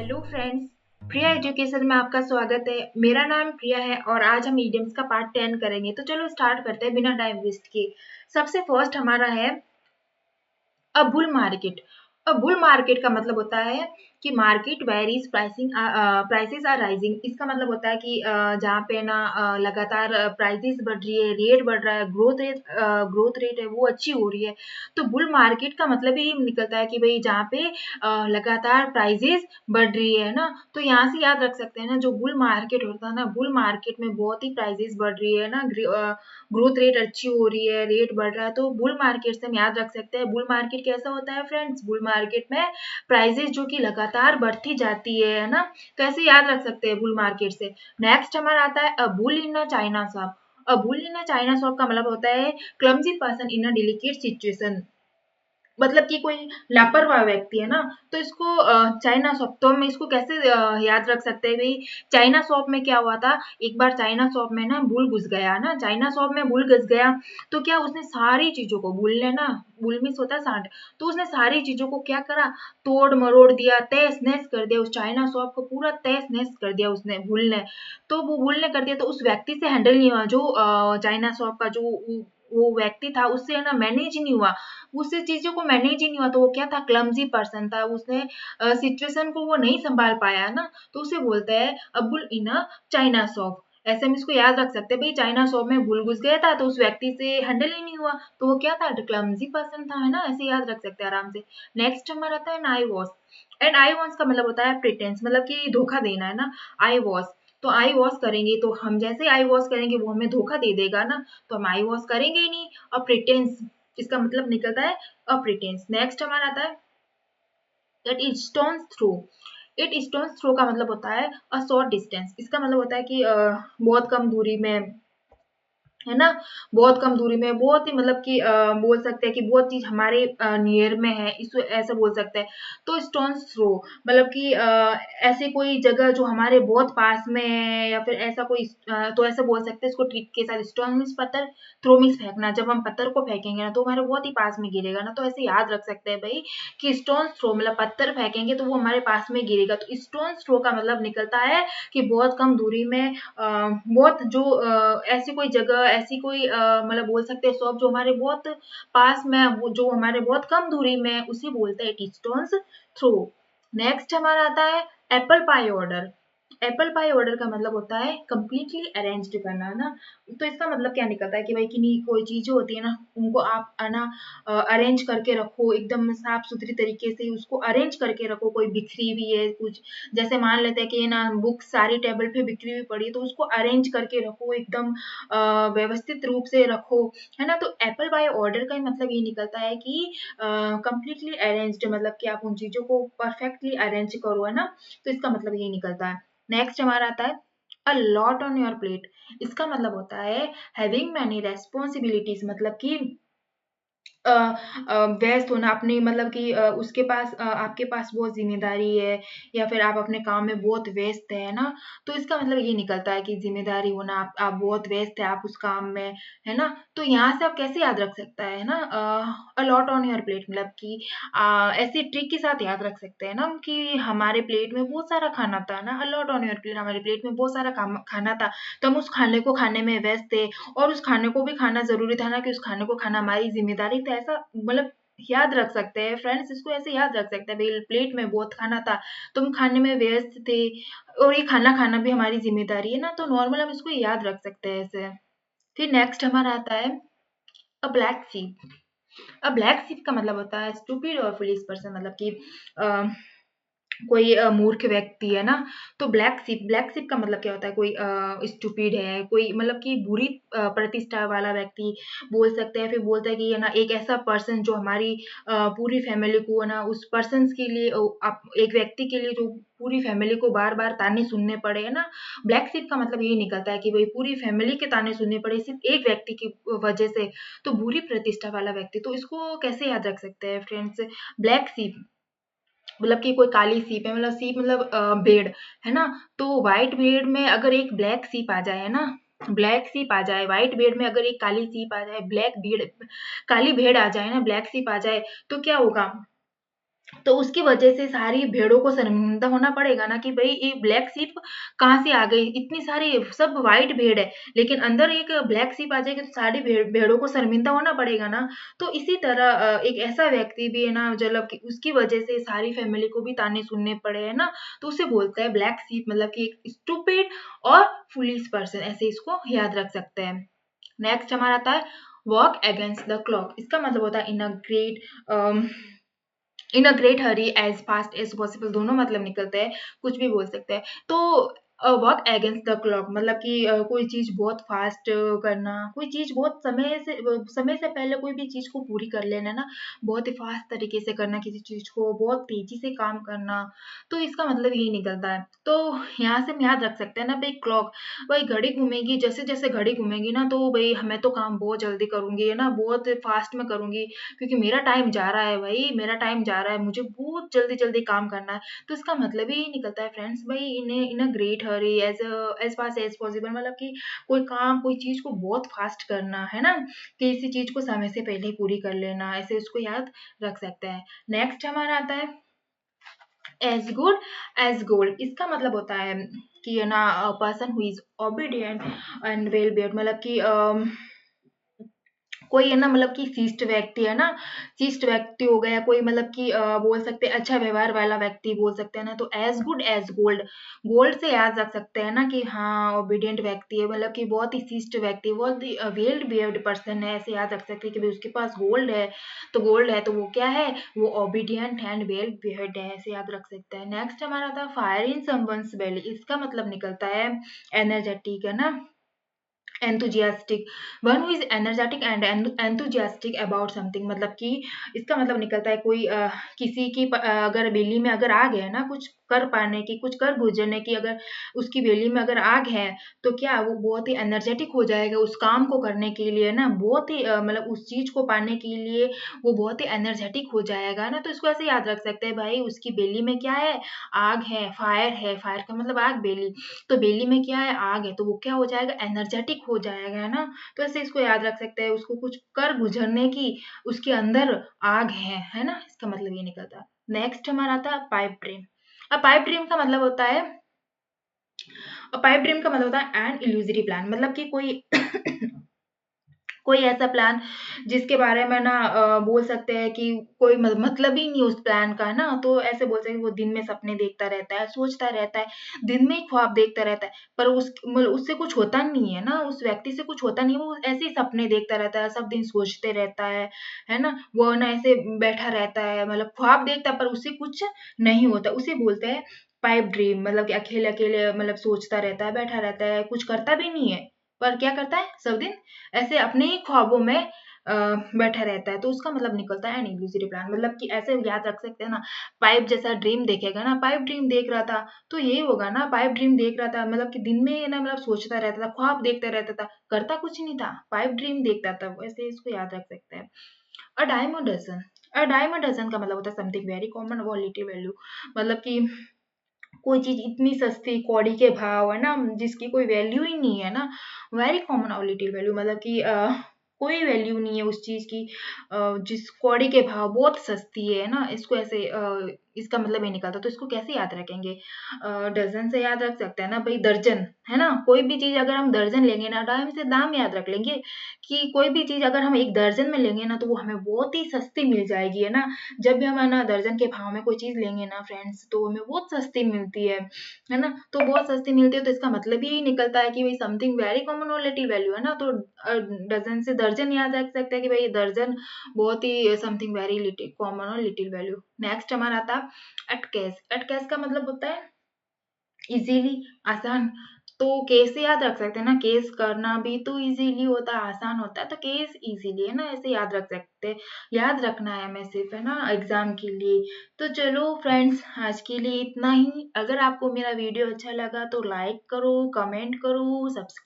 Hello friends, प्रिया education में आपका स्वागत है। मेरा नाम प्रिया है और आज हम इडियम्स का पार्ट 10 करेंगे। तो चलो स्टार्ट करते हैं बिना टाइम वेस्ट किए। सबसे फर्स्ट हमारा है a bull market. A bull market का मतलब होता है कि market varies pricing prices are rising. इसका मतलब होता है कि जहाँ पे ना लगातार प्राइसेस बढ़ रही है, रेट बढ़ रहा है, ग्रोथ रेट है वो अच्छी हो रही है। तो बुल मार्केट का मतलब ही निकलता है कि भाई जहाँ पे लगातार प्राइसेस बढ़ रही है ना। तो यहाँ से याद रख सकते हैं ना, जो बुल मार्केट होता है ना, बुल मार्केट में बहुत ही प्राइसेस बढ़ रही है ना, ग्रोथ रेट अच्छी हो रही है, रेट बढ़ रहा है। तो बुल मार्केट से हम याद रख सकते हैं। बुल मार्केट कैसा होता है फ्रेंड्स? बुल मार्केट में प्राइसेस जो कि लगातार बढ़ती जाती है ना। तो ऐसे याद रख सकते हैं बुल मार्केट से। नेक्स्ट हमारा आता है a bull in a China shop. A bull in a China shop का मतलब होता है clumsy person in a delicate situation. मतलब कि कोई लापरवाह व्यक्ति है ना। तो इसको चाइना शॉप, तो हम इसको कैसे याद रख सकते हैं भाई? चाइना शॉप में क्या हुआ था, एक बार चाइना शॉप में ना बुल घुस गया ना, चाइना शॉप में बुल घुस गया। तो क्या उसने सारी चीजों को, बुल ने ना, बुल मीन्स होता है सांड, तो उसने सारी चीजों को क्या करा, तोड़ मरोड़ दिया, तहस नहस कर दिया। उस चाइना शॉप को पूरा तहस नहस कर दिया उसने, बुल ने। तो वो बुल ने कर दिया तो उस व्यक्ति से हैंडल नहीं हुआ, जो चाइना शॉप का जो वो व्यक्ति था उससे है ना मैनेज ही नहीं हुआ, उससे चीजों को मैनेज ही नहीं हुआ। तो वो क्या था, क्लमजी पर्सन था, उसने सिचुएशन को वो नहीं संभाल पाया ना। तो उसे बोलते हैं अबुल इन अ चाइना शॉप। ऐसे हम इसको याद रख सकते हैं भाई, चाइना शॉप में बुल घुस गया था तो उस व्यक्ति से हैंडल ही नहीं हुआ, तो वो क्या था, क्लमजी पर्सन था, है ना। ऐसे याद रख सकते हैं आराम से। नेक्स्ट हमारा आता है आई वॉश। एंड आई वॉश का मतलब होता है प्रिटेंस, मतलब कि धोखा देना, है ना। आई वॉश, तो आई वॉश करेंगे तो हम जैसे आई वॉश करेंगे वो हमें धोखा दे देगा ना, तो हम आई वॉश करेंगे ही नहीं। और प्रिटेंस, इसका मतलब निकलता है अ प्रिटेंस। नेक्स्ट हमारा आता है it stone's throw. It stone's throw का मतलब होता है अ शॉर्ट डिस्टेंस। इसका मतलब होता है कि बहुत कम दूरी में, है ना, बहुत कम दूरी में, बहुत ही मतलब कि बोल सकते हैं कि बहुत चीज हमारे नियर में है, इसको ऐसा बोल सकते हैं। तो स्टोन्स थ्रो मतलब कि ऐसे कोई जगह जो हमारे बहुत पास में है, या फिर ऐसा कोई तो ऐसा बोल सकते हैं इसको ट्रिक के साथ। स्टोन मीन्स पत्थर, थ्रो मीन्स फेंकना। जब हम पत्थर को फेंकेंगे ना तो हमारे बहुत ही पास में गिरेगा ना। तो ऐसे याद रख सकते हैं भाई कि स्टोन थ्रो मतलब पत्थर फेंकेंगे तो वो हमारे पास में गिरेगा। तो स्टोन थ्रो का मतलब निकलता है कि बहुत कम दूरी में, बहुत जो ऐसी कोई जगह, ऐसी कोई मतलब बोल सकते हैं शॉप जो हमारे बहुत पास में है, वो जो हमारे बहुत कम दूरी में है, उसे बोलते हैं स्टोन्स थ्रो। नेक्स्ट हमारा आता है apple pie order. Apple pie order का मतलब होता है कंप्लीटली अरेंज्ड करना ना। तो इसका मतलब क्या निकलता है कि भाई कि कोई चीजें होती है ना, उनको आप है ना अरेंज करके रखो, एकदम साफ सुथरी तरीके से उसको अरेंज करके रखो। कोई बिखरी हुई है कुछ, जैसे मान लेते हैं कि ना बुक सारी टेबल पे बिखरी हुई पड़ी, तो उसको अरेंज करके रखो, एकदम व्यवस्थित रूप से रखो, है ना। तो एप्पल बाय ऑर्डर का मतलब ये निकलता है कि कंप्लीटली अरेंज्ड, मतलब कि आप उन चीजों को परफेक्टली अरेंज करो, है ना। तो इसका मतलब ये निकलता है। नेक्स्ट हमारा आता है a lot on your plate. इसका मतलब होता है हैविंग मैनी रेस्पॉन्सिबिलिटीज, मतलब कि अ, व्यस्त होना अपनी, मतलब कि उसके पास आपके पास बहुत जिम्मेदारी है, या फिर आप अपने काम में बहुत व्यस्त है ना। तो इसका मतलब ये निकलता है कि जिम्मेदारी होना, आप बहुत व्यस्त है आप उस काम में, है ना। तो यहाँ से आप कैसे याद रख सकता है ना, a lot on your plate, मतलब कि ऐसे ट्रिक के साथ याद रख सकते हैं ना कि हमारे प्लेट में बहुत सारा खाना था ना, a lot on your plate, हमारे प्लेट में बहुत सारा खाना था, तो हम उस खाने को खाने में व्यस्त थे, और उस खाने को भी खाना ज़रूरी था ना, कि उस खाने को खाना हमारी ज़िम्मेदारी थी। ऐसा मतलब याद रख सकते हैं फ्रेंड्स, इसको ऐसे याद रख सकते हैं भाई प्लेट में बहुत खाना था, तुम खाने में व्यस्त थे, और ये खाना खाना भी हमारी ज़िम्मेदारी है ना। तो नॉर्मल हम इसको याद रख सकते हैं ऐसे। फिर नेक्स्ट हमारा आता है अ ब्लैक शीप। अ ब्लैक शीप का मतलब होता है स्टूपिड और फुलिश पर्सन, मतलब कि अ, कोई मूर्ख व्यक्ति है ना। तो ब्लैक शिप का मतलब क्या होता है, कोई स्टूपिड है, कोई मतलब कि बुरी प्रतिष्ठा वाला व्यक्ति बोल सकते हैं। फिर बोलते हैं कि है ना एक ऐसा पर्सन जो हमारी पूरी फैमिली को, है ना, उस पर्सन के लिए एक व्यक्ति के लिए जो पूरी फैमिली को बार बार ताने सुनने पड़े, है ना। ब्लैक शिप का मतलब यही निकलता है कि भाई पूरी फैमिली के ताने सुनने पड़े सिर्फ एक व्यक्ति की वजह से। तो बुरी प्रतिष्ठा वाला व्यक्ति, तो इसको कैसे याद रख सकते हैं फ्रेंड्स? ब्लैक शिप मतलब कि कोई काली सीप है, मतलब सीप मतलब भेड़, है ना। तो व्हाइट भेड़ में अगर एक ब्लैक सीप आ जाए, है ना, ब्लैक सीप आ जाए, व्हाइट भेड़ में अगर एक काली सीप आ जाए, ब्लैक भेड़, काली भेड़ आ जाए ना, ब्लैक सीप आ जाए, तो क्या होगा, तो उसकी वजह से सारी भेड़ों को शर्मिंदा होना पड़ेगा ना कि भाई ये ब्लैक शीप कहाँ से आ गई, इतनी सारी सब वाइट भेड़ है लेकिन अंदर एक ब्लैक शीप आ जाएगी तो सारी भेड़ों को शर्मिंदा होना पड़ेगा ना। तो इसी तरह एक ऐसा व्यक्ति भी है ना मतलब कि उसकी वजह से सारी फैमिली को भी ताने सुनने पड़े है ना, तो उसे बोलते हैं ब्लैक शीप, मतलब कि एक स्टूपिड और फुलिश पर्सन, ऐसे इसको याद रख सकते हैं। नेक्स्ट हमारा आता है वॉक अगेंस्ट द क्लॉक। इसका मतलब होता है in a great hurry, as fast as possible, दोनों मतलब निकलते हैं, कुछ भी बोल सकते हैं। तो वर्क अगेंस्ट द क्लॉक मतलब कि कोई चीज बहुत फास्ट करना, कोई चीज बहुत समय से पहले कोई भी चीज को पूरी कर लेना ना, बहुत ही फास्ट तरीके से करना किसी चीज को, बहुत तेजी से काम करना, तो इसका मतलब यही निकलता है। तो यहाँ से हम याद रख सकते हैं ना भाई क्लॉक, भाई घड़ी घूमेगी, जैसे जैसे घड़ी घूमेगी ना तो भाई मैं तो काम बहुत जल्दी करूंगी है ना, बहुत फास्ट में करूंगी, क्योंकि मेरा टाइम जा रहा है भाई, मेरा टाइम जा रहा है, मुझे बहुत जल्दी जल्दी काम करना है। तो इसका मतलब ही निकलता है फ्रेंड्स भाई in a great hurry, as fast as possible, मतलब कि कोई काम कोई चीज को बहुत फास्ट करना है ना, किसी चीज को समय से पहले ही पूरी कर लेना, ऐसे उसको याद रख सकते हैं। नेक्स्ट हमारा आता है एज गुड एज गोल्ड। इसका मतलब होता है कि है ना person who is obedient and well behaved, मतलब कि कोई है ना मतलब कि शिष्ट व्यक्ति है ना, शिष्ट व्यक्ति हो गया कोई, मतलब कि बोल सकते हैं अच्छा व्यवहार वाला व्यक्ति बोल सकते हैं ना, तो as good as gold, gold से याद रख सकते हैं ना कि हाँ ओबीडियंट व्यक्ति है, मतलब कि बहुत ही शिष्ट व्यक्ति, बहुत ही वेल बिहेव्ड पर्सन है, ऐसे याद रख सकते हैं कि भाई उसके पास गोल्ड है, तो गोल्ड है तो वो क्या है, वो ओबीडियंट एंड वेल बिहेव्ड है, ऐसे याद रख सकते हैं। नेक्स्ट हमारा था फायर इन समवन्स बेली। इसका मतलब निकलता है एनर्जेटिक है ना, enthusiastic, one who is energetic and enthusiastic about something, मतलब कि इसका मतलब निकलता है कोई किसी की अगर बेली में अगर आग है ना कुछ कर पाने की, कुछ कर गुजरने की, अगर उसकी बेली में अगर आग है तो क्या वो बहुत ही एनर्जेटिक हो जाएगा उस काम को करने के लिए ना, बहुत ही मतलब उस चीज को पाने के लिए वो बहुत ही एनर्जेटिक हो जाएगा ना, तो इसको ऐसे याद रख सकते हैं भाई उसकी बेली में क्या है, आग है, फायर है, फायर का मतलब आग, बेली तो बेली में क्या है, आग है, तो वो क्या हो जाएगा, एनर्जेटिक हो जाएगा है ना, तो ऐसे इसको याद रख सकते हैं, उसको कुछ कर गुजरने की उसके अंदर आग है ना, इसका मतलब ये निकलता है। नेक्स्ट हमारा था पाइप ड्रीम। अब पाइप ड्रीम का मतलब होता है पाइप ड्रीम का मतलब होता है एन इल्यूजरी प्लान, मतलब कि कोई कोई ऐसा प्लान जिसके बारे में ना बोल सकते हैं कि कोई मतलब ही नहीं उस प्लान का है ना, तो ऐसे बोल सकते हैं वो दिन में सपने देखता रहता है, सोचता रहता है, दिन में ही ख्वाब देखता रहता है, पर मतलब उससे कुछ होता नहीं है ना, उस व्यक्ति से कुछ होता नहीं है, वो ऐसे ही सपने देखता रहता है, सब दिन सोचते रहता है ना, वो ना ऐसे बैठा रहता है, मतलब ख्वाब देखता है पर उससे कुछ नहीं होता, उसे बोलते हैं पाइप ड्रीम, मतलब कि अकेले अकेले मतलब सोचता रहता है, बैठा रहता है, कुछ करता भी नहीं है, पर क्या करता है सब दिन ऐसे अपने ही ख्वाबों में बैठा रहता है, तो उसका मतलब निकलता है एन इल्यूजरी प्लान, मतलब कि ऐसे याद रख सकते हैं ना, पाइप जैसा ड्रीम देखेगा ना, पाइप ड्रीम देख रहा था तो यही होगा ना, पाइप ड्रीम देख रहा था मतलब कि दिन में ना मतलब सोचता रहता था, ख्वाब देखता रहता था, करता कुछ नहीं था, पाइप ड्रीम देखता था, वैसे इसको याद रख सकते हैं। A diamond dozen, a diamond dozen का मतलब होता है समथिंग वेरी कॉमन और लिटिल वैल्यू, मतलब कि कोई चीज इतनी सस्ती कौड़ी के भाव है ना, जिसकी कोई वैल्यू ही नहीं है ना, वेरी कॉमन और लिटिल वैल्यू, मतलब कि कोई वैल्यू नहीं है उस चीज की, जिस कौड़ी के भाव बहुत सस्ती है ना, इसको ऐसे इसका मतलब ये निकलता, तो इसको कैसे याद रखेंगे, डजन से याद रख सकते हैं ना भाई, दर्जन है ना, कोई भी चीज अगर हम दर्जन लेंगे ना, दाम से दाम याद रख लेंगे कि कोई भी चीज अगर हम एक दर्जन में लेंगे ना तो वो हमें बहुत ही सस्ती मिल जाएगी है ना, जब भी हम है ना दर्जन के भाव में कोई चीज लेंगे ना फ्रेंड्स तो हमें बहुत सस्ती मिलती है ना, तो बहुत सस्ती मिलती है, तो इसका मतलब यही निकलता है कि भाई समथिंग वेरी कॉमन और लिटिल वैल्यू है ना, तो डजन से दर्जन याद रख सकते हैं कि भाई दर्जन बहुत ही समथिंग वेरी लिटिल कॉमन और लिटिल वैल्यू। नेक्स्ट हमारा था अटकेस। अटकेस का मतलब होता है इजीली, आसान, तो केस से याद रख सकते हैं ना, केस करना भी तो इजीली होता है, आसान होता है, तो केस इजीली है ना, ऐसे याद रख सकते हैं, याद रखना है हमें सिर्फ है ना एग्जाम के लिए। तो चलो फ्रेंड्स आज के लिए इतना ही, अगर आपको मेरा वीडियो अच्छा लगा तो लाइक करो, कमेंट करो, सब्सक्राइब